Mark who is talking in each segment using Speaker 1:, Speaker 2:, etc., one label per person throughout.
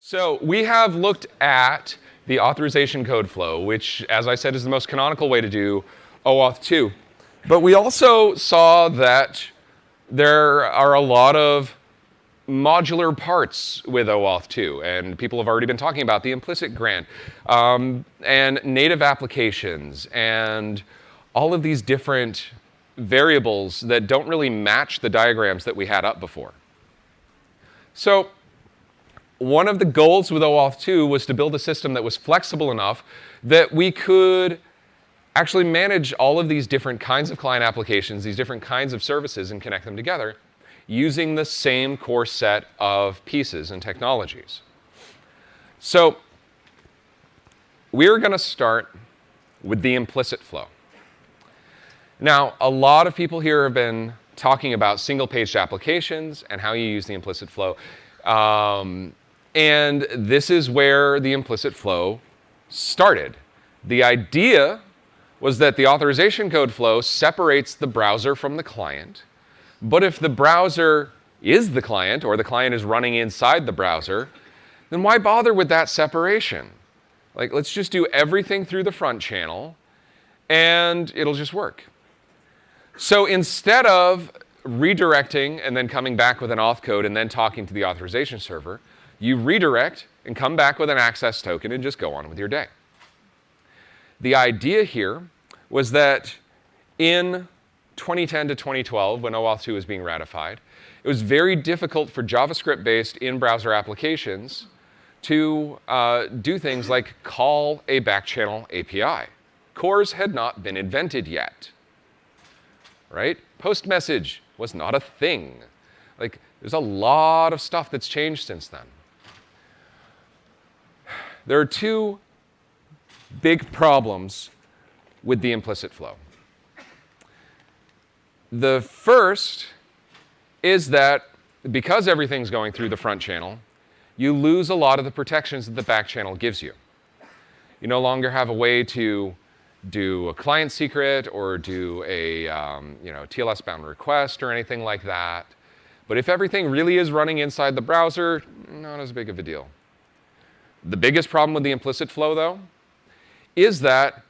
Speaker 1: So we have looked at the authorization code flow, which, as I said, is the most canonical way to do OAuth 2. But we also saw that there are a lot of modular parts with OAuth 2, and people have already been talking about the implicit grant, and native applications, and all of these different variables that don't really match the diagrams that we had up before. So one of the goals with OAuth 2 was to build a system that was flexible enough that we could actually manage all of these different kinds of client applications, these different kinds of services, and connect them together using the same core set of pieces and technologies. So we're going to start with the implicit flow. Now, a lot of people here have been talking about single-page applications and how you use the implicit flow. And this is where the implicit flow started. The idea was that the authorization code flow separates the browser from the client. But if the browser is the client, or the client is running inside the browser, then why bother with that separation? Like, let's just do everything through the front channel, and it'll just work. So instead of redirecting and then coming back with an auth code and then talking to the authorization server, you redirect and come back with an access token and just go on with your day. The idea here was that in 2010 to 2012, when OAuth 2 was being ratified, it was very difficult for JavaScript-based in-browser applications to do things like call a backchannel API. CORS had not been invented yet, right? Post message was not a thing. Like, there's a lot of stuff that's changed since then. There are two big problems with the implicit flow. The first is that because everything's going through the front channel, you lose a lot of the protections that the back channel gives you. You no longer have a way to do a client secret or do a TLS-bound request or anything like that. But if everything really is running inside the browser, not as big of a deal. The biggest problem with the implicit flow, though, is that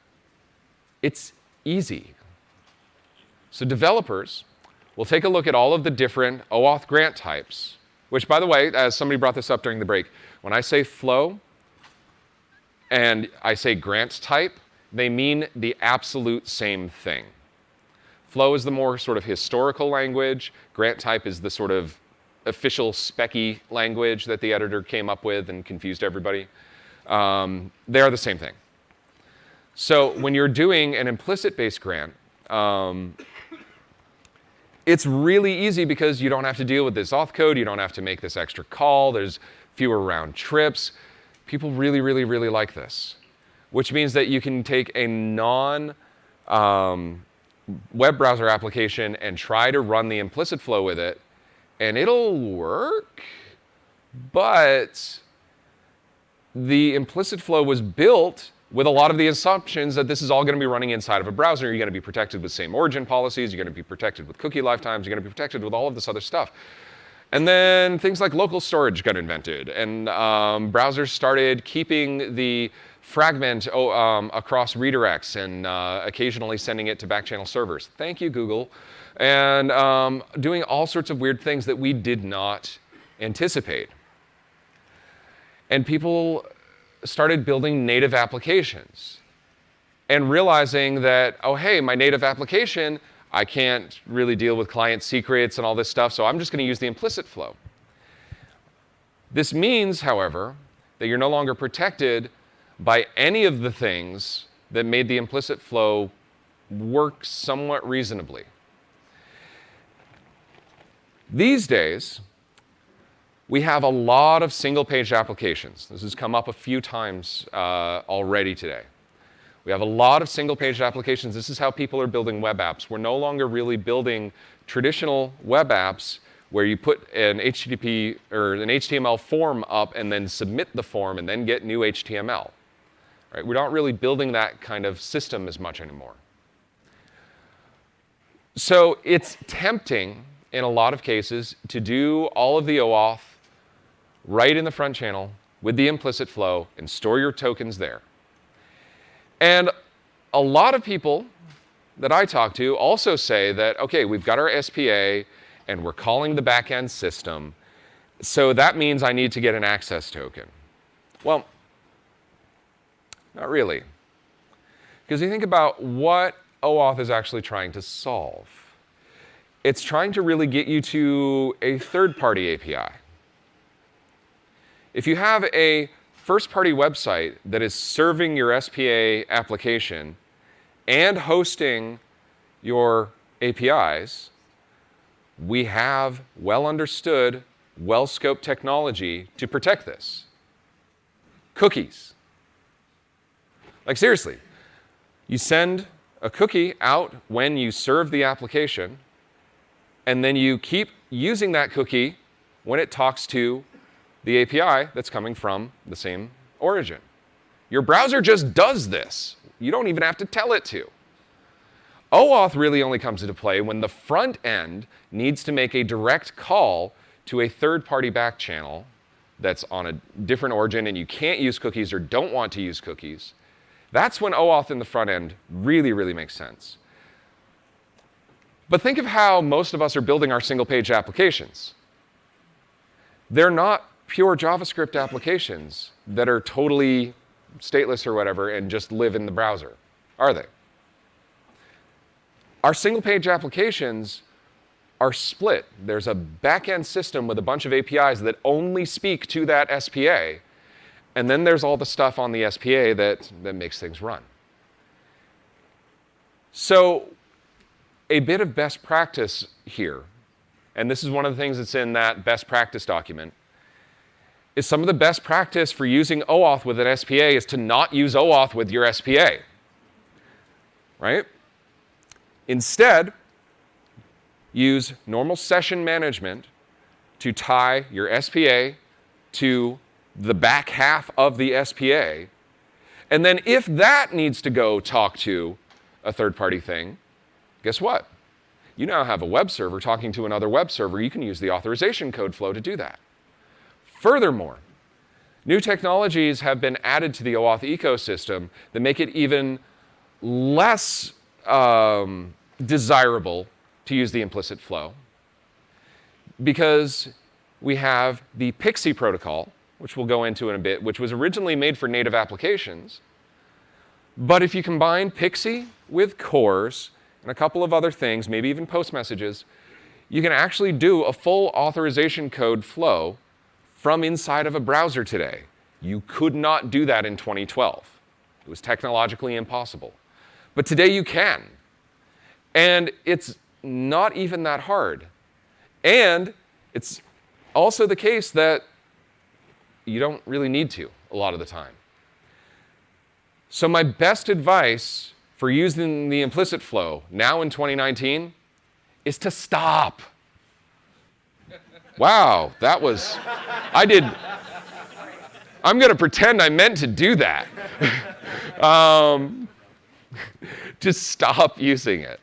Speaker 1: it's easy. So developers will take a look at all of the different OAuth grant types, which, by the way, as somebody brought this up during the break, when I say flow and I say grant type, they mean the absolute same thing. Flow is the more sort of historical language. Grant type is the sort of official specy language that the editor came up with and confused everybody. They are the same thing. So when you're doing an implicit-based grant, it's really easy because you don't have to deal with this auth code. You don't have to make this extra call. There's fewer round trips. People really, really, really like this, which means that you can take a non-web browser application and try to run the implicit flow with it, and it'll work, but the implicit flow was built with a lot of the assumptions that this is all going to be running inside of a browser. You're going to be protected with same origin policies. You're going to be protected with cookie lifetimes. You're going to be protected with all of this other stuff. And then things like local storage got invented, and browsers started keeping the fragment across redirects and occasionally sending it to backchannel servers. Thank you, Google. And doing all sorts of weird things that we did not anticipate. And people started building native applications and realizing that, oh, hey, my native application, I can't really deal with client secrets and all this stuff, so I'm just going to use the implicit flow. This means, however, that you're no longer protected by any of the things that made the implicit flow work somewhat reasonably. These days, we have a lot of single-page applications. This has come up a few times already today. We have a lot of single-page applications. This is how people are building web apps. We're no longer really building traditional web apps where you put an HTTP or an HTML form up and then submit the form and then get new HTML. Right? We're not really building that kind of system as much anymore. So it's tempting in a lot of cases to do all of the OAuth right in the front channel with the implicit flow and store your tokens there. And a lot of people that I talk to also say that, okay, we've got our SPA and we're calling the backend system, so that means I need to get an access token. Well, not really. Because you think about what OAuth is actually trying to solve. It's trying to really get you to a third-party API. If you have a first-party website that is serving your SPA application and hosting your APIs, we have well-understood, well-scoped technology to protect this. Cookies. Like seriously, you send a cookie out when you serve the application, and then you keep using that cookie when it talks to the API that's coming from the same origin. Your browser just does this. You don't even have to tell it to. OAuth really only comes into play when the front end needs to make a direct call to a third-party back channel that's on a different origin and you can't use cookies or don't want to use cookies. That's when OAuth in the front end really, really makes sense. But think of how most of us are building our single-page applications. They're not pure JavaScript applications that are totally stateless or whatever and just live in the browser, are they? Our single-page applications are split. There's a back-end system with a bunch of APIs that only speak to that SPA, and then there's all the stuff on the SPA that makes things run. So a bit of best practice here, and this is one of the things that's in that best practice document, is some of the best practice for using OAuth with an SPA is to not use OAuth with your SPA, right? Instead, use normal session management to tie your SPA to the back half of the SPA. And then if that needs to go talk to a third-party thing, guess what? You now have a web server talking to another web server. You can use the authorization code flow to do that. Furthermore, new technologies have been added to the OAuth ecosystem that make it even less desirable to use the implicit flow, because we have the PXE protocol, which we'll go into in a bit, which was originally made for native applications. But if you combine PXE with CORS and a couple of other things, maybe even post messages, you can actually do a full authorization code flow from inside of a browser today. You could not do that in 2012. It was technologically impossible. But today you can. And it's not even that hard. And it's also the case that you don't really need to a lot of the time. So my best advice for using the implicit flow now in 2019 is to stop. Wow, that was, I'm going to pretend I meant to do that. Just stop using it.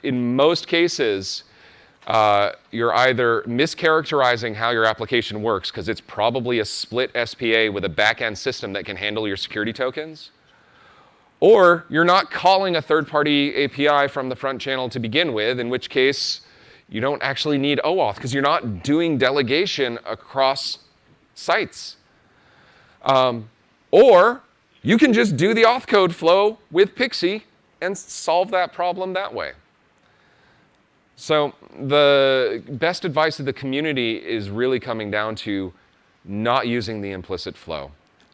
Speaker 1: In most cases, you're either mischaracterizing how your application works because it's probably a split SPA with a back-end system that can handle your security tokens, or you're not calling a third-party API from the front channel to begin with, in which case you don't actually need OAuth because you're not doing delegation across sites. Or you can just do the auth code flow with PXE and solve that problem that way. So the best advice of the community is really coming down to not using the implicit flow,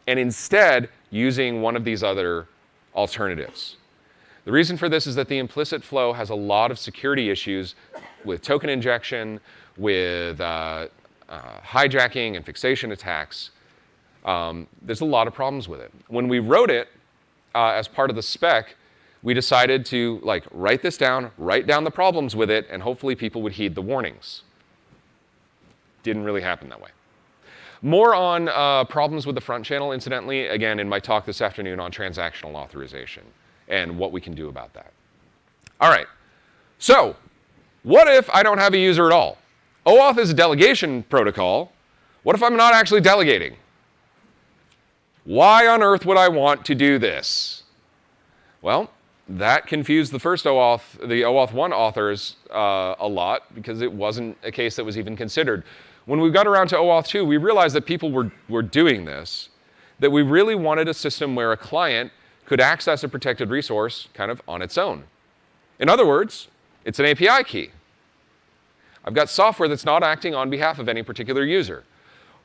Speaker 1: and instead using one of these other alternatives. The reason for this is that the implicit flow has a lot of security issues with token injection, with hijacking and fixation attacks. There's a lot of problems with it. When we wrote it as part of the spec, we decided to write this down, write down the problems with it, and hopefully people would heed the warnings. Didn't really happen that way. More on problems with the front channel, incidentally, again, in my talk this afternoon on transactional authorization and what we can do about that. All right, so what if I don't have a user at all? OAuth is a delegation protocol. What if I'm not actually delegating? Why on earth would I want to do this? Well, that confused the first OAuth, the OAuth 1 authors a lot because it wasn't a case that was even considered. When we got around to OAuth 2, we realized that people were doing this, that we really wanted a system where a client could access a protected resource kind of on its own. In other words, it's an API key. I've got software that's not acting on behalf of any particular user.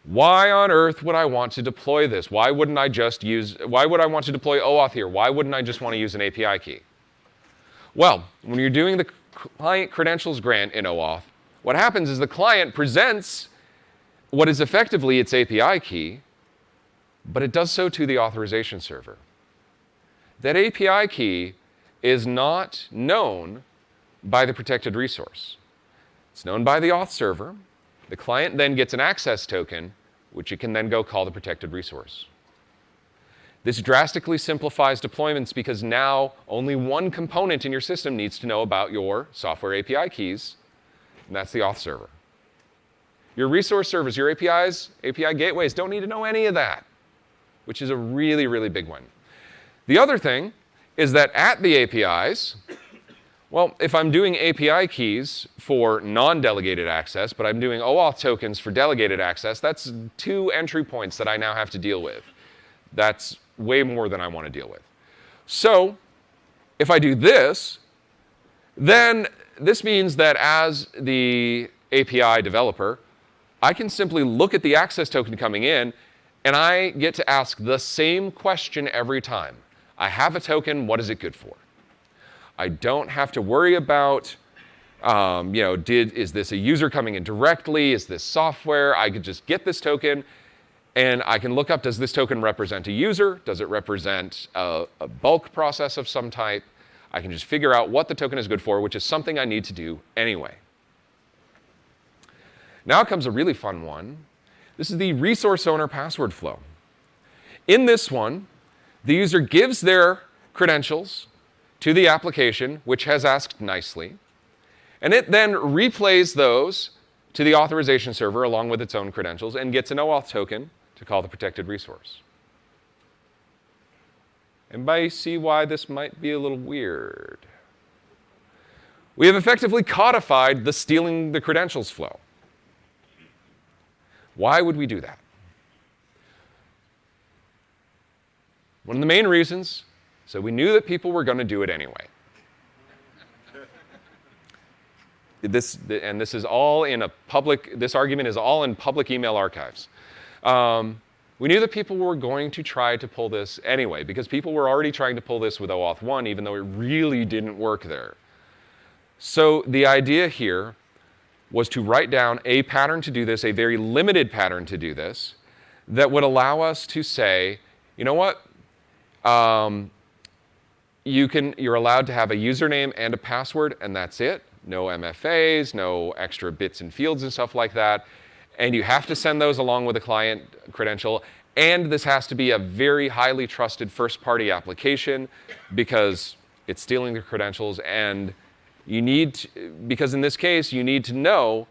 Speaker 1: Why on earth would I want to deploy this? Why would I want to deploy OAuth here? Why wouldn't I just want to use an API key? Well, when you're doing the client credentials grant in OAuth, what happens is the client presents what is effectively its API key, but it does so to the authorization server. That API key is not known by the protected resource. It's known by the auth server. The client then gets an access token, which it can then go call the protected resource. This drastically simplifies deployments because now only one component in your system needs to know about your software API keys, and that's the auth server. Your resource servers, your APIs, API gateways don't need to know any of that, which is a really, really big one. The other thing is that at the APIs, well, if I'm doing API keys for non-delegated access, but I'm doing OAuth tokens for delegated access, that's 2 entry points that I now have to deal with. That's way more than I want to deal with. So if I do this, then this means that as the API developer, I can simply look at the access token coming in, and I get to ask the same question every time. I have a token, what is it good for? I don't have to worry about, is this a user coming in directly? Is this software? I could just get this token, and I can look up, does this token represent a user? Does it represent a bulk process of some type? I can just figure out what the token is good for, which is something I need to do anyway. Now comes a really fun one. This is the resource owner password flow. In this one, the user gives their credentials to the application, which has asked nicely, and it then replays those to the authorization server along with its own credentials and gets an OAuth token to call the protected resource. Anybody see why this might be a little weird? We have effectively codified the stealing the credentials flow. Why would we do that? One of the main reasons, so we knew that people were going to do it anyway. This is all in a public, this argument is all in public email archives. We knew that people were going to try to pull this anyway, because people were already trying to pull this with OAuth 1, even though it really didn't work there. So the idea here was to write down a pattern to do this, a very limited pattern to do this, that would allow us to say, you know what? You're allowed to have a username and a password, and that's it. No MFAs, no extra bits and fields and stuff like that. And you have to send those along with a client credential. And this has to be a very highly trusted first-party application because it's stealing the credentials. And you need to, because in this case, you need to know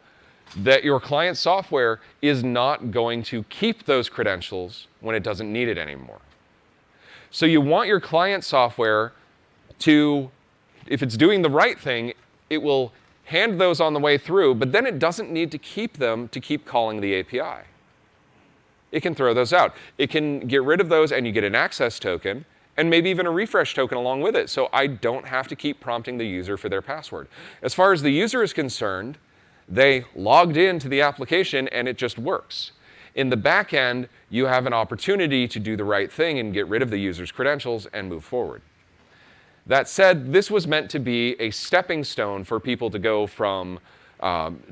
Speaker 1: that your client software is not going to keep those credentials when it doesn't need it anymore. So you want your client software to, if it's doing the right thing, it will hand those on the way through, but then it doesn't need to keep them to keep calling the API. It can throw those out. It can get rid of those and you get an access token and maybe even a refresh token along with it. So I don't have to keep prompting the user for their password. As far as the user is concerned, they logged into the application and it just works. In the back end, you have an opportunity to do the right thing and get rid of the user's credentials and move forward. That said, this was meant to be a stepping stone for people to go from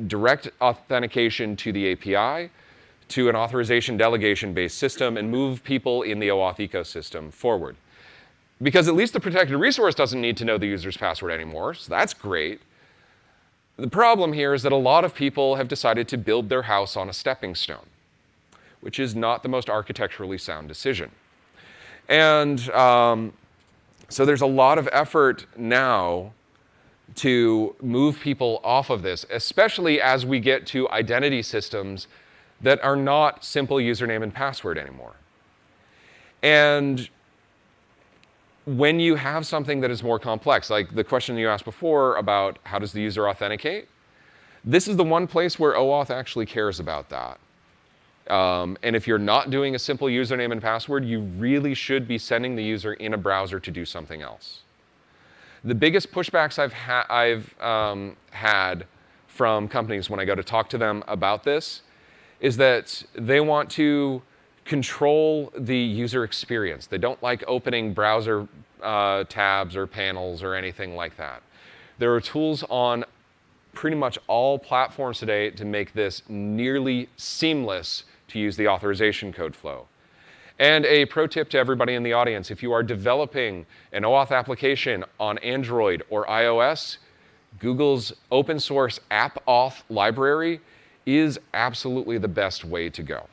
Speaker 1: direct authentication to the API to an authorization delegation-based system and move people in the OAuth ecosystem forward. Because at least the protected resource doesn't need to know the user's password anymore, so that's great. The problem here is that a lot of people have decided to build their house on a stepping stone, which is not the most architecturally sound decision. And so there's a lot of effort now to move people off of this, especially as we get to identity systems that are not simple username and password anymore. And when you have something that is more complex, like the question you asked before about how does the user authenticate, this is the one place where OAuth actually cares about that. And if you're not doing a simple username and password, you really should be sending the user in a browser to do something else. The biggest pushbacks I've had from companies when I go to talk to them about this is that they want to control the user experience. They don't like opening browser tabs or panels or anything like that. There are tools on pretty much all platforms today to make this nearly seamless to use the authorization code flow. And a pro tip to everybody in the audience, if you are developing an OAuth application on Android or iOS, Google's open source AppAuth library is absolutely the best way to go.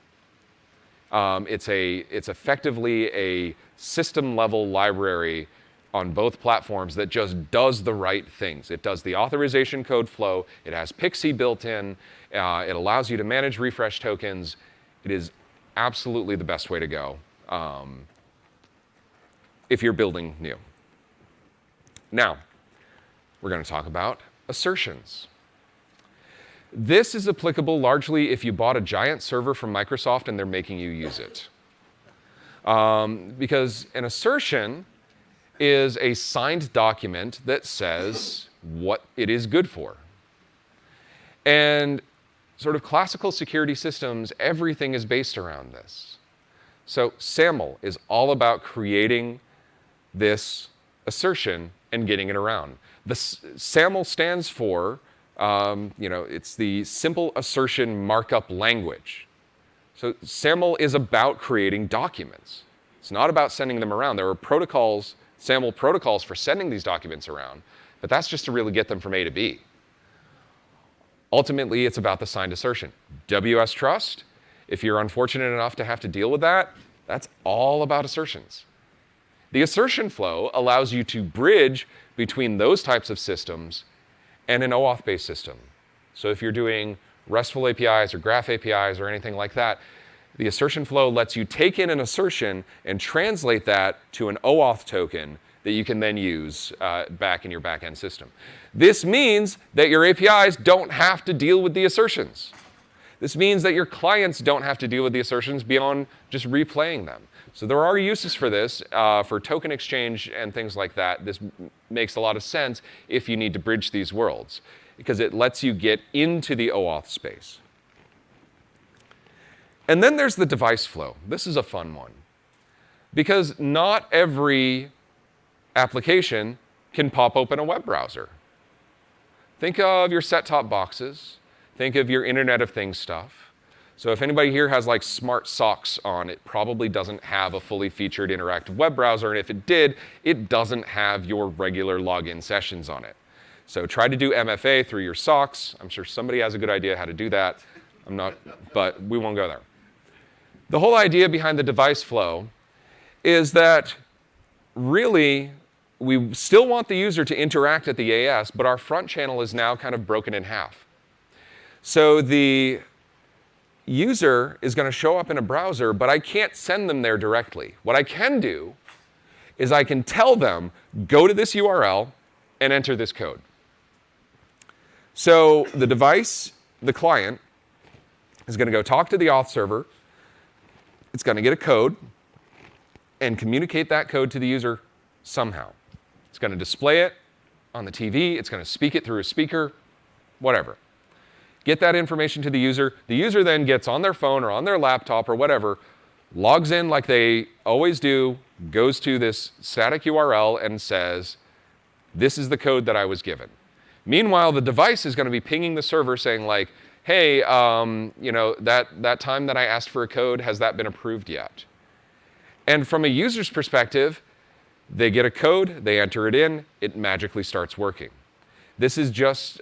Speaker 1: It's effectively a system level library on both platforms that just does the right things. It does the authorization code flow. It has Pixie built in. It allows you to manage refresh tokens. It is absolutely the best way to go if you're building new. Now, we're going to talk about assertions. This is applicable largely if you bought a giant server from Microsoft and they're making you use it. Because an assertion is a signed document that says what it is good for. And sort of classical security systems, everything is based around this. So SAML is all about creating this assertion and getting it around. The SAML stands for, it's the Simple Assertion Markup Language. So SAML is about creating documents. It's not about sending them around. There are protocols, SAML protocols for sending these documents around, but that's just to really get them from A to B. Ultimately, it's about the signed assertion. WS Trust, if you're unfortunate enough to have to deal with that, that's all about assertions. The assertion flow allows you to bridge between those types of systems and an OAuth-based system. So if you're doing RESTful APIs or Graph APIs or anything like that, the assertion flow lets you take in an assertion and translate that to an OAuth token that you can then use back in your backend system. This means that your APIs don't have to deal with the assertions. This means that your clients don't have to deal with the assertions beyond just replaying them. So there are uses for this, for token exchange and things like that. This makes a lot of sense if you need to bridge these worlds, because it lets you get into the OAuth space. And then there's the device flow. This is a fun one, because not every application can pop open a web browser. Think of your set-top boxes. Think of your Internet of Things stuff. So if anybody here has like smart socks on, it probably doesn't have a fully featured interactive web browser, and if it did, it doesn't have your regular login sessions on it. So try to do MFA through your socks. I'm sure somebody has a good idea how to do that. I'm not, but we won't go there. The whole idea behind the device flow is that really we still want the user to interact at the AS, but our front channel is now kind of broken in half. So the user is going to show up in a browser, but I can't send them there directly. What I can do is I can tell them, go to this URL and enter this code. So the device, the client, is going to go talk to the auth server. It's going to get a code and communicate that code to the user somehow. It's going to display it on the TV. It's going to speak it through a speaker, whatever. Get that information to the user. The user then gets on their phone or on their laptop or whatever, logs in like they always do, goes to this static URL and says, this is the code that I was given. Meanwhile, the device is going to be pinging the server saying like, hey, that time that I asked for a code, has that been approved yet? And from a user's perspective, they get a code, they enter it in, it magically starts working. This is just,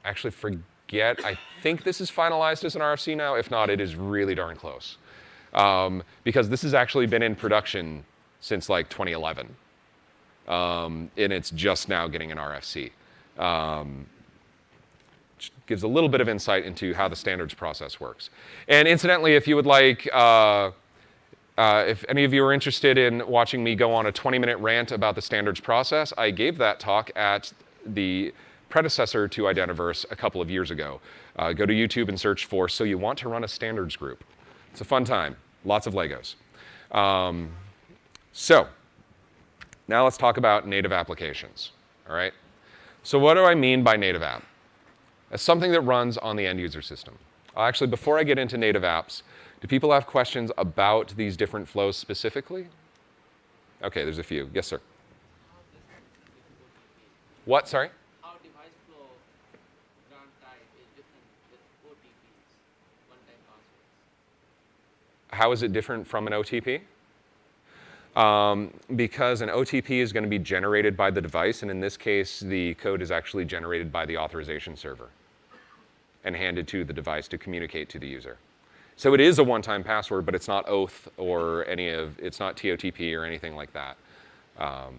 Speaker 1: actually forget, I think this is finalized as an RFC now. If not, it is really darn close. Because this has actually been in production since like 2011. And it's just now getting an RFC. which gives a little bit of insight into how the standards process works. And incidentally, if you would like, if any of you are interested in watching me go on a 20-minute rant about the standards process, I gave that talk at the predecessor to Identiverse a couple of years ago. Go to YouTube and search for "So You Want to Run a Standards Group." It's a fun time. Lots of Legos. So now let's talk about native applications. All right. So what do I mean by native app? It's something that runs on the end user system. Actually, before I get into native apps, do people have questions about these different flows specifically? Okay, there's a few. Yes, sir. What? Sorry?
Speaker 2: How device flow grant type is different with OTPs, one-time passwords.
Speaker 1: How is it different from an OTP? Because an OTP is going to be generated by the device, and in this case, the code is actually generated by the authorization server and handed to the device to communicate to the user. So it is a one-time password, but it's not OAuth or it's not TOTP or anything like that.
Speaker 2: So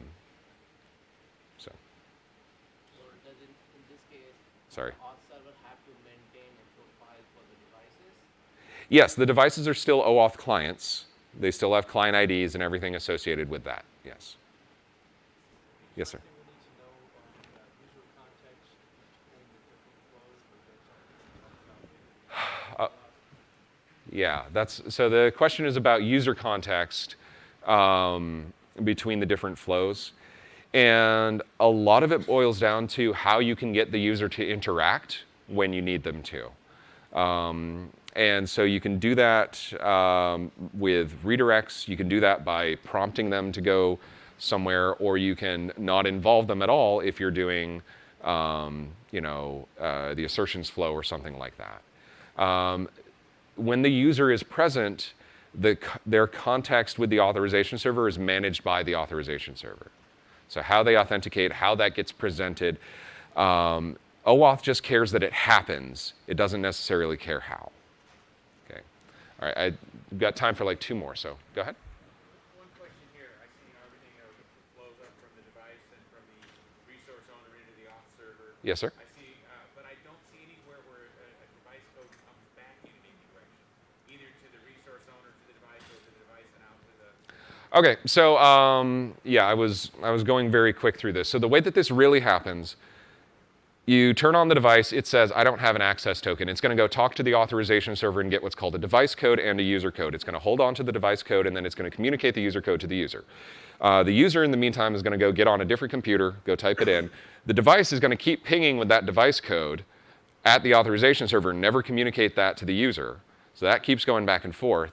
Speaker 2: does it, in this case,
Speaker 1: Sorry.
Speaker 2: the auth server have to maintain a profile for the devices?
Speaker 1: Yes, the devices are still OAuth clients. They still have client IDs and everything associated with that. Yes. Yes, sir. Yeah, so the question is about user context between the different flows. And a lot of it boils down to how you can get the user to interact when you need them to. And so you can do that with redirects. You can do that by prompting them to go somewhere, or you can not involve them at all if you're doing the assertions flow or something like that. When the user is present, their context with the authorization server is managed by the authorization server. So how they authenticate, how that gets presented. OAuth just cares that it happens. It doesn't necessarily care how. Okay. All right, I've got time for like 2 more, so go ahead.
Speaker 3: One question here. I see everything flows up from the device and from the resource owner into the auth server.
Speaker 1: Yes, sir.
Speaker 3: I see, but I don't see anywhere where a device code comes back in any direction, either to the resource owner, to the device, or to the device and out to the.
Speaker 1: Okay, so yeah, I was going very quick through this. So the way that this really happens, you turn on the device, it says, I don't have an access token. It's going to go talk to the authorization server and get what's called a device code and a user code. It's going to hold on to the device code, and then it's going to communicate the user code to the user. The user, in the meantime, is going to go get on a different computer, go type it in. The device is going to keep pinging with that device code at the authorization server, never communicate that to the user. So that keeps going back and forth.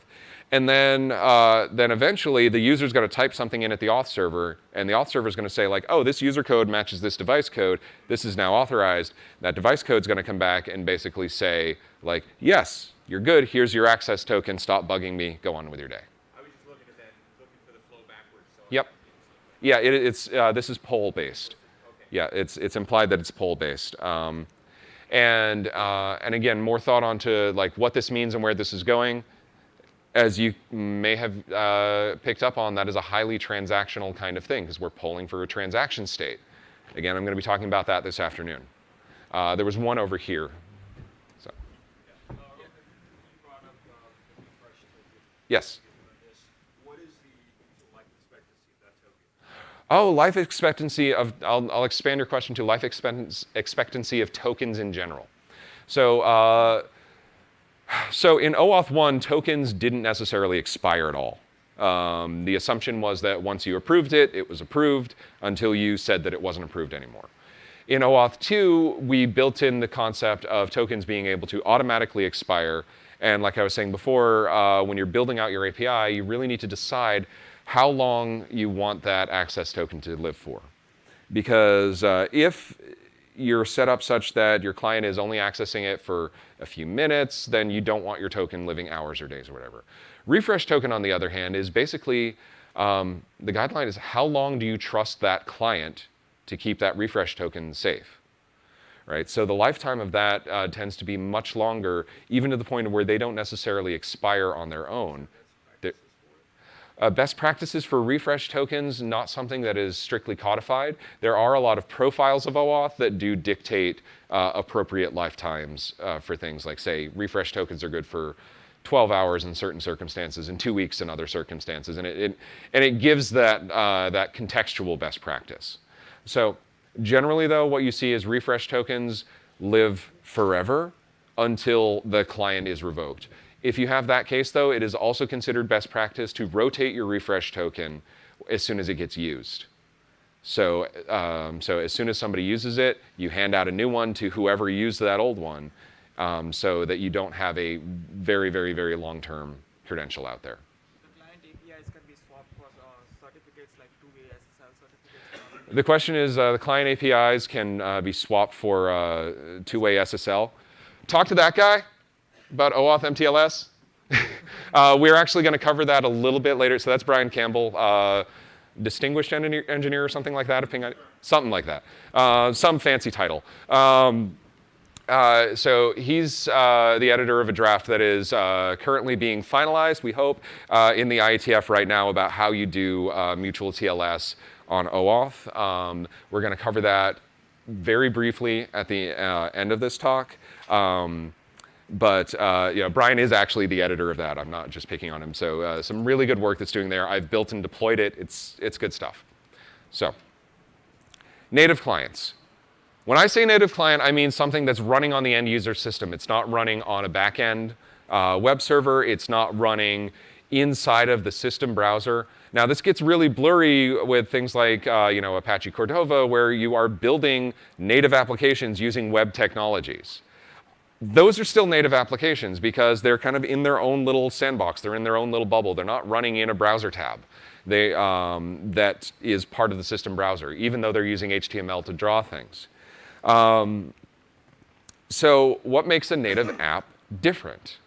Speaker 1: And then eventually the user is going to type something in at the auth server, and the auth server is going to say like, oh, this user code matches this device code. This is now authorized. That device code is going to come back and basically say like, yes, you're good. Here's your access token. Stop bugging me. Go on with your day.
Speaker 3: I was just looking at that, looking for the flow backwards. So
Speaker 1: Yep. Yeah, this is poll based.
Speaker 3: Okay.
Speaker 1: Yeah, it's implied that it's poll based. And again, more thought onto like what this means and where this is going. As you may have picked up on, that is a highly transactional kind of thing because we're polling for a transaction state. Again, I'm going to be talking about that this afternoon. There was one over here. So.
Speaker 4: You brought up the refresh token.
Speaker 1: Yes.
Speaker 4: What is the life expectancy of that token?
Speaker 1: Oh, life expectancy of, I'll expand your question to life expectancy of tokens in general. So in OAuth 1, tokens didn't necessarily expire at all. The assumption was that once you approved it, it was approved until you said that it wasn't approved anymore. In OAuth 2, we built in the concept of tokens being able to automatically expire. And like I was saying before, when you're building out your API, you really need to decide how long you want that access token to live for. Because if you're set up such that your client is only accessing it for a few minutes, then you don't want your token living hours or days or whatever. Refresh token, on the other hand, is basically, the guideline is how long do you trust that client to keep that refresh token safe, right? So the lifetime of that tends to be much longer, even to the point of where they don't necessarily expire on their own. Best practices for refresh tokens, not something that is strictly codified. There are a lot of profiles of OAuth that do dictate appropriate lifetimes for things like, say, refresh tokens are good for 12 hours in certain circumstances and 2 weeks in other circumstances. And it gives that, that contextual best practice. So generally, though, what you see is refresh tokens live forever until the client is revoked. If you have that case, though, it is also considered best practice to rotate your refresh token as soon as it gets used. So, so as soon as somebody uses it, you hand out a new one to whoever used that old one, so that you don't have a very, very, very long-term credential out there.
Speaker 5: The client APIs can be swapped for certificates like two-way SSL certificates.
Speaker 1: The question is, the client APIs can be swapped for two-way SSL. Talk to that guy about OAuth MTLS. We're actually going to cover that a little bit later. So that's Brian Campbell, distinguished engineer or something like that. Something like that. Some fancy title. So he's the editor of a draft that is currently being finalized, we hope, in the IETF right now about how you do mutual TLS on OAuth. We're going to cover that very briefly at the end of this talk. But you know, Brian is actually the editor of that. I'm not just picking on him. So some really good work that's doing there. I've built and deployed it. It's good stuff. So native clients. When I say native client, I mean something that's running on the end user system. It's not running on a backend web server. It's not running inside of the system browser. Now, this gets really blurry with things like you know, Apache Cordova, where you are building native applications using web technologies. Those are still native applications because they're kind of in their own little sandbox. They're in their own little bubble. They're not running in a browser tab. That is part of the system browser, even though they're using HTML to draw things. So what makes a native app different?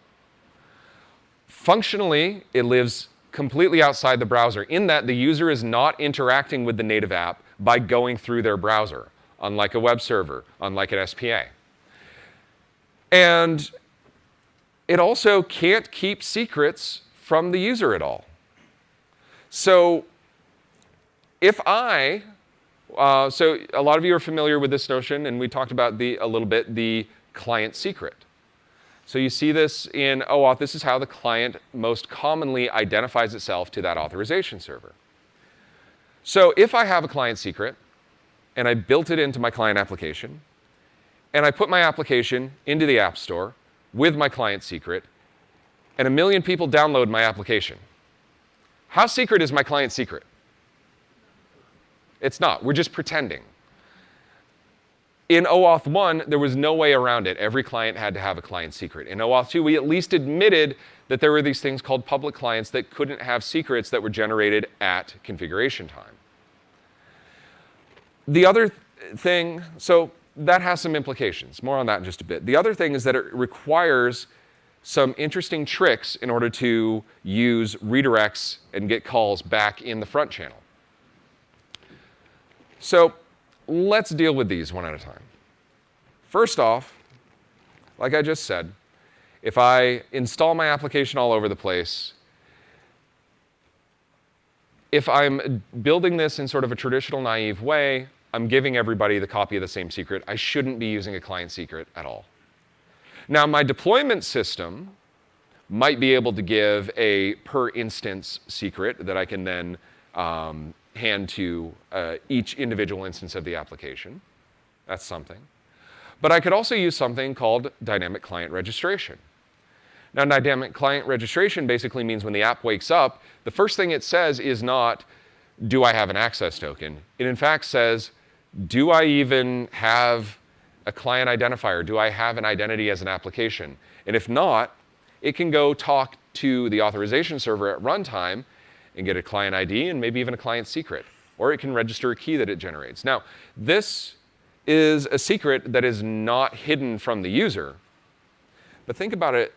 Speaker 1: Functionally, it lives completely outside the browser in that the user is not interacting with the native app by going through their browser, unlike a web server, unlike an SPA. And it also can't keep secrets from the user at all. So if so a lot of you are familiar with this notion, and we talked about a little bit, the client secret. So you see this in OAuth. This is how the client most commonly identifies itself to that authorization server. So if I have a client secret, and I built it into my client application, and I put my application into the App Store with my client secret, and 1 million people download my application, how secret is my client secret? It's not. We're just pretending. In OAuth 1, there was no way around it. Every client had to have a client secret. In OAuth 2, we at least admitted that there were these things called public clients that couldn't have secrets that were generated at configuration time. The other thing, so that has some implications. More on that in just a bit. The other thing is that it requires some interesting tricks in order to use redirects and get calls back in the front channel. So let's deal with these one at a time. First off, like I just said, if I install my application all over the place, if I'm building this in sort of a traditional naive way, I'm giving everybody the copy of the same secret. I shouldn't be using a client secret at all. Now, my deployment system might be able to give a per instance secret that I can then hand to each individual instance of the application. That's something. But I could also use something called dynamic client registration. Now, dynamic client registration basically means when the app wakes up, the first thing it says is not, do I have an access token? It in fact says, do I even have a client identifier? Do I have an identity as an application? And if not, it can go talk to the authorization server at runtime and get a client ID and maybe even a client secret. Or it can register a key that it generates. Now, this is a secret that is not hidden from the user. But think about it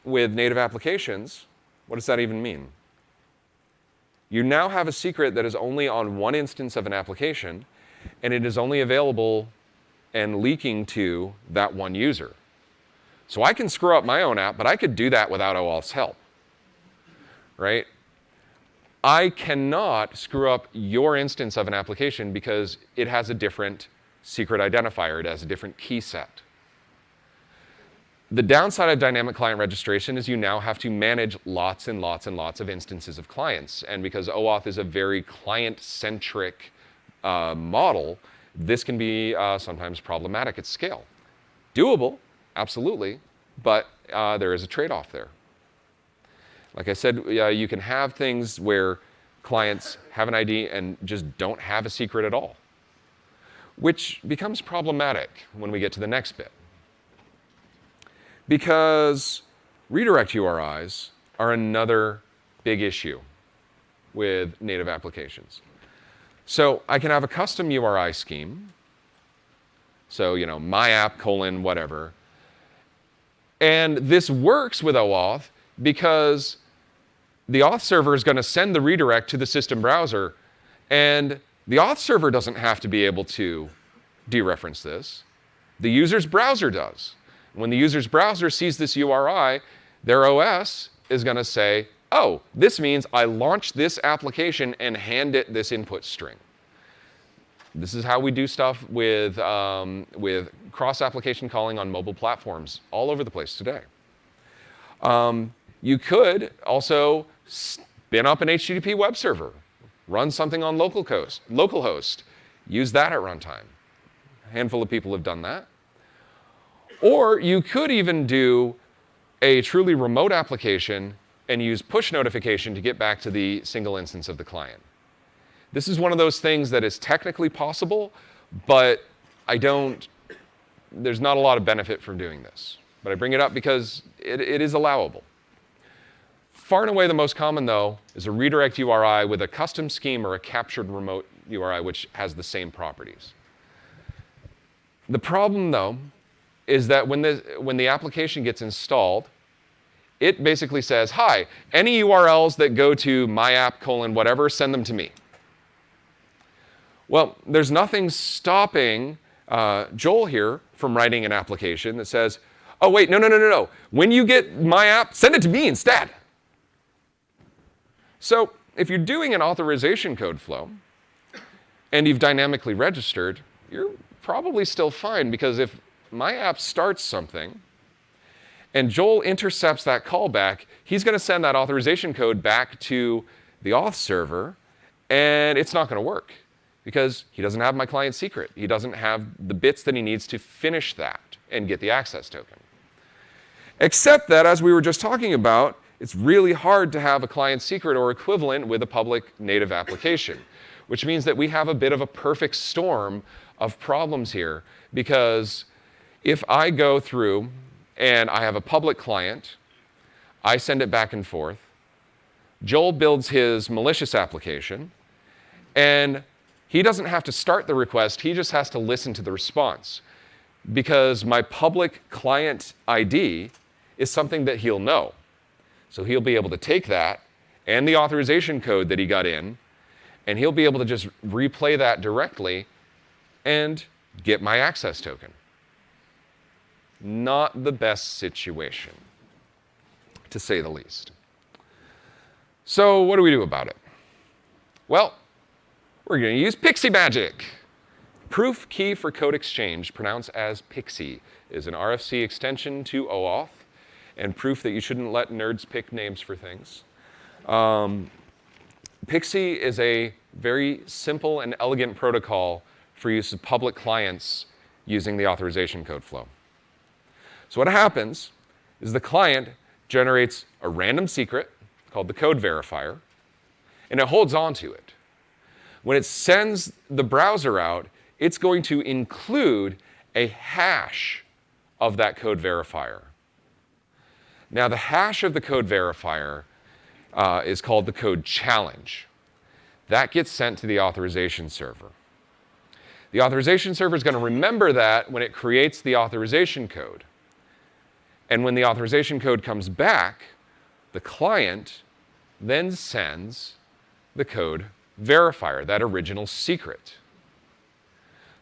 Speaker 1: with native applications. What does that even mean? You now have a secret that is only on one instance of an application, and it is only available and leaking to that one user. So I can screw up my own app, but I could do that without OAuth's help, right? I cannot screw up your instance of an application because it has a different secret identifier. It has a different key set. The downside of dynamic client registration is you now have to manage lots and lots and lots of instances of clients. And because OAuth is a very client-centric model, this can be sometimes problematic at scale. Doable, absolutely, but there is a trade-off there. Like I said, you can have things where clients have an ID and just don't have a secret at all, which becomes problematic when we get to the next bit. Because redirect URIs are another big issue with native applications. So I can have a custom URI scheme. So, my app, whatever. And this works with OAuth because the auth server is going to send the redirect to the system browser, and the auth server doesn't have to be able to dereference this. The user's browser does. When the user's browser sees this URI, their OS is going to say, oh, this means I launch this application and hand it this input string. This is how we do stuff with cross-application calling on mobile platforms all over the place today. You could also spin up an HTTP web server, run something on localhost, use that at runtime. A handful of people have done that. Or you could even do a truly remote application and use push notification to get back to the single instance of the client. This is one of those things that is technically possible, but there's not a lot of benefit from doing this. But I bring it up because it is allowable. Far and away the most common, though, is a redirect URI with a custom scheme or a captured remote URI, which has the same properties. The problem, though, is that when the application gets installed, it basically says, hi, any URLs that go to my app, whatever, send them to me. Well, there's nothing stopping Joel here from writing an application that says, oh, wait, no. When you get my app, send it to me instead. So if you're doing an authorization code flow and you've dynamically registered, you're probably still fine, because if my app starts something and Joel intercepts that callback, he's going to send that authorization code back to the auth server, and it's not going to work because he doesn't have my client secret. He doesn't have the bits that he needs to finish that and get the access token. Except that, as we were just talking about, it's really hard to have a client secret or equivalent with a public native application, which means that we have a bit of a perfect storm of problems here, because if I go through and I have a public client, I send it back and forth, Joel builds his malicious application, and he doesn't have to start the request, he just has to listen to the response, because my public client ID is something that he'll know. So he'll be able to take that and the authorization code that he got in, and he'll be able to just replay that directly and get my access token. Not the best situation, to say the least. So what do we do about it? Well, we're going to use Pixie Magic. Proof Key for Code Exchange, pronounced as Pixie, is an RFC extension to OAuth, and proof that you shouldn't let nerds pick names for things. Pixie is a very simple and elegant protocol for use of public clients using the authorization code flow. So what happens is the client generates a random secret called the code verifier, and it holds on to it. When it sends the browser out, it's going to include a hash of that code verifier. Now, the hash of the code verifier is called the code challenge. That gets sent to the authorization server. The authorization server is going to remember that when it creates the authorization code. And when the authorization code comes back, the client then sends the code verifier, that original secret.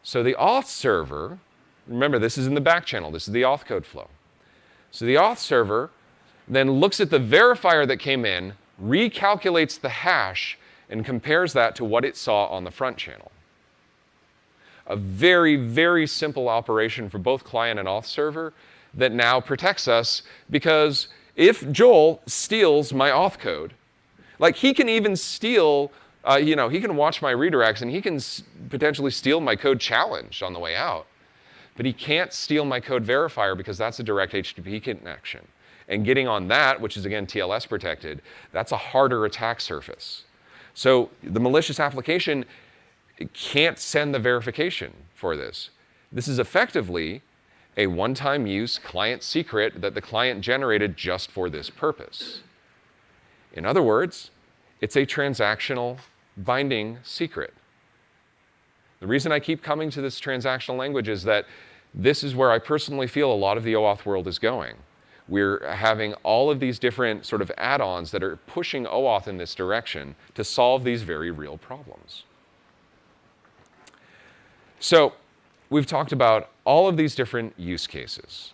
Speaker 1: So the auth server, remember this is in the back channel, this is the auth code flow. So the auth server then looks at the verifier that came in, recalculates the hash and compares that to what it saw on the front channel. A very, very simple operation for both client and auth server that now protects us, because if Joel steals my auth code, like he can even steal, he can watch my redirects and he can potentially steal my code challenge on the way out. But he can't steal my code verifier because that's a direct HTTP connection. And getting on that, which is again TLS protected, that's a harder attack surface. So the malicious application can't send the verification for this. This is effectively a one-time use client secret that the client generated just for this purpose. In other words, it's a transactional binding secret. The reason I keep coming to this transactional language is that this is where I personally feel a lot of the OAuth world is going. We're having all of these different sort of add-ons that are pushing OAuth in this direction to solve these very real problems. So we've talked about all of these different use cases,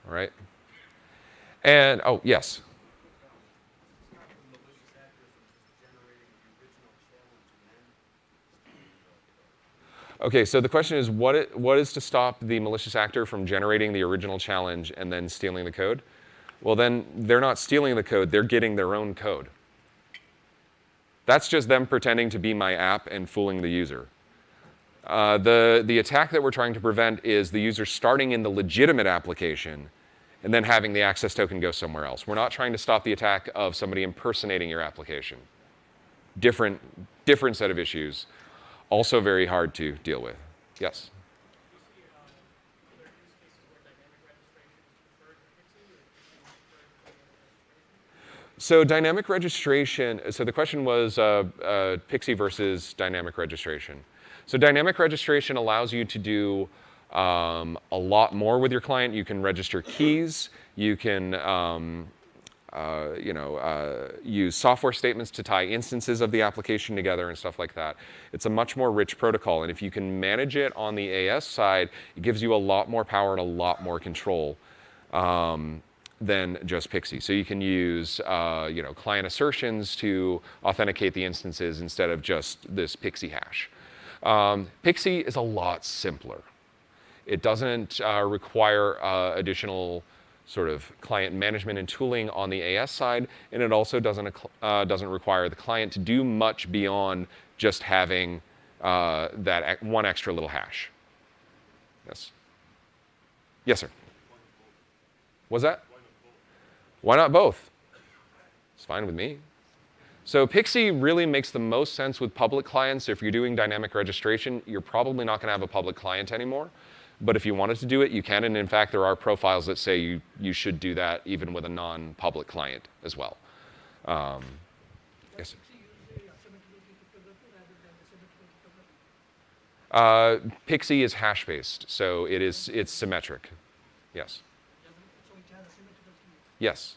Speaker 1: all right? And, oh, yes? Okay, so the question is, what is to stop the malicious actor from generating the original challenge and then stealing the code? Well, then they're not stealing the code, they're getting their own code. That's just them pretending to be my app and fooling the user. The attack that we're trying to prevent is the user starting in the legitimate application and then having the access token go somewhere else. We're not trying to stop the attack of somebody impersonating your application. Different set of issues. Also very hard to deal with. Yes? So dynamic registration, so the question was Pixie versus dynamic registration. So dynamic registration allows you to do a lot more with your client. You can register keys. You can use software statements to tie instances of the application together and stuff like that. It's a much more rich protocol, and if you can manage it on the AS side, it gives you a lot more power and a lot more control than just Pixie. So you can use client assertions to authenticate the instances instead of just this Pixie hash. Pixie is a lot simpler. It doesn't require additional sort of client management and tooling on the AS side, and it also doesn't require the client to do much beyond just having that one extra little hash. Yes. Yes, sir. Was that? Why not both? It's fine with me. So Pixie really makes the most sense with public clients. If you're doing dynamic registration, you're probably not going to have a public client anymore. But if you wanted to do it, you can. And in fact, there are profiles that say you should do that even with a non-public client as well. Yes, sir. Pixie is hash-based, so it's symmetric. Yes. Yes.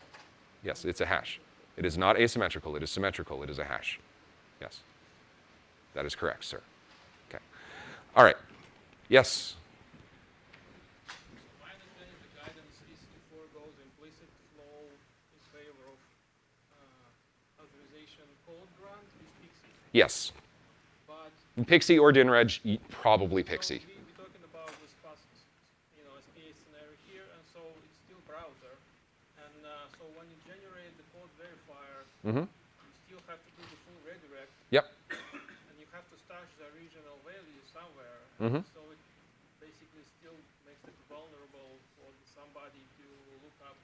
Speaker 1: Yes, it's a hash. It is not asymmetrical. It is symmetrical. It is a hash. Yes. That is correct, sir. Okay. All right. Yes.
Speaker 2: My understanding the guidance is to forego the implicit flow in favor of authorization code grant with Pixie.
Speaker 1: Yes.
Speaker 2: But
Speaker 1: Pixie or DinReg, probably Pixie.
Speaker 2: So we're talking about this past, SPA scenario here, and so it's still browser. And so when you generate the code verifier,
Speaker 1: Mm-hmm.
Speaker 2: you still have to do the full redirect.
Speaker 1: Yep.
Speaker 2: And you have to stash the original value somewhere.
Speaker 1: Mm-hmm.
Speaker 2: So it basically still makes it vulnerable for somebody to look up.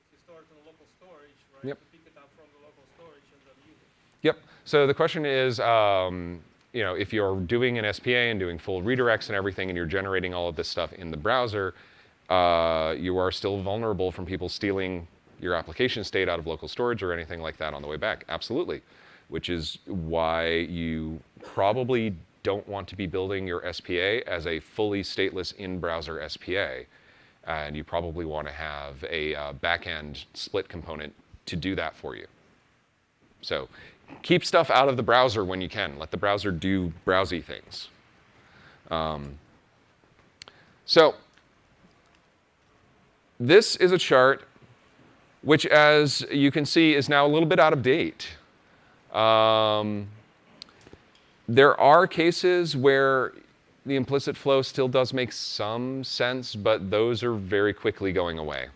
Speaker 2: If you store it in local storage, right?
Speaker 1: Yep.
Speaker 2: To pick it up from the local storage and then use it.
Speaker 1: Yep. So the question is, if you're doing an SPA and doing full redirects and everything, and you're generating all of this stuff in the browser, you are still vulnerable from people stealing your application state out of local storage or anything like that on the way back. Absolutely. Which is why you probably don't want to be building your SPA as a fully stateless in-browser SPA. And you probably want to have a backend split component to do that for you. So keep stuff out of the browser when you can. Let the browser do browsy things. So this is a chart which, as you can see, is now a little bit out of date. There are cases where the implicit flow still does make some sense, but those are very quickly going away.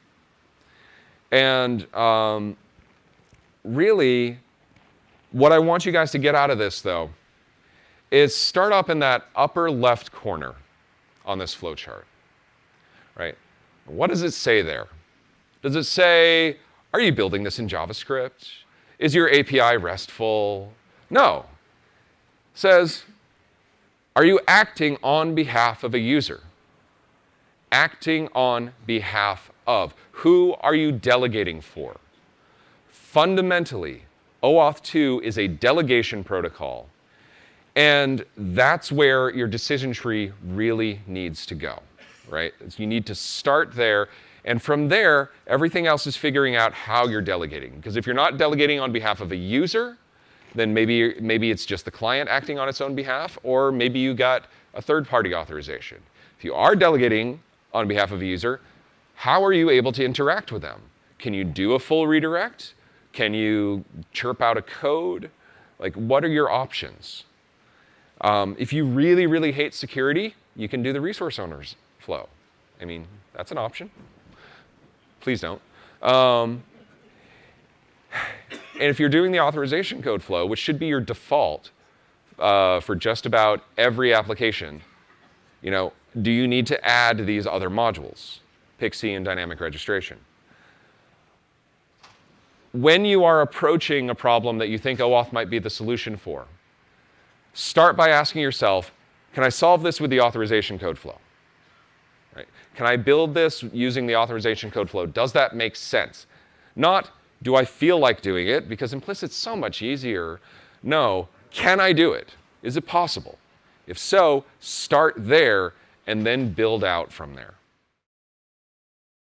Speaker 1: And really, what I want you guys to get out of this, though, is start up in that upper left corner on this flow chart, right? What does it say there? Does it say, are you building this in JavaScript? Is your API RESTful? No. It says, are you acting on behalf of a user? Acting on behalf of. Who are you delegating for? Fundamentally, OAuth 2 is a delegation protocol. And that's where your decision tree really needs to go, right? You need to start there. And from there, everything else is figuring out how you're delegating. Because if you're not delegating on behalf of a user, then maybe it's just the client acting on its own behalf, or maybe you got a third-party authorization. If you are delegating on behalf of a user, how are you able to interact with them? Can you do a full redirect? Can you chirp out a code? Like, what are your options? If you really, really hate security, you can do the resource owners flow. I mean, that's an option. Please don't. And if you're doing the authorization code flow, which should be your default for just about every application, do you need to add these other modules, Pixie and dynamic registration? When you are approaching a problem that you think OAuth might be the solution for, start by asking yourself, can I solve this with the authorization code flow? Right? Can I build this using the authorization code flow? Does that make sense? Not, do I feel like doing it? Because implicit's so much easier. No, can I do it? Is it possible? If so, start there and then build out from there.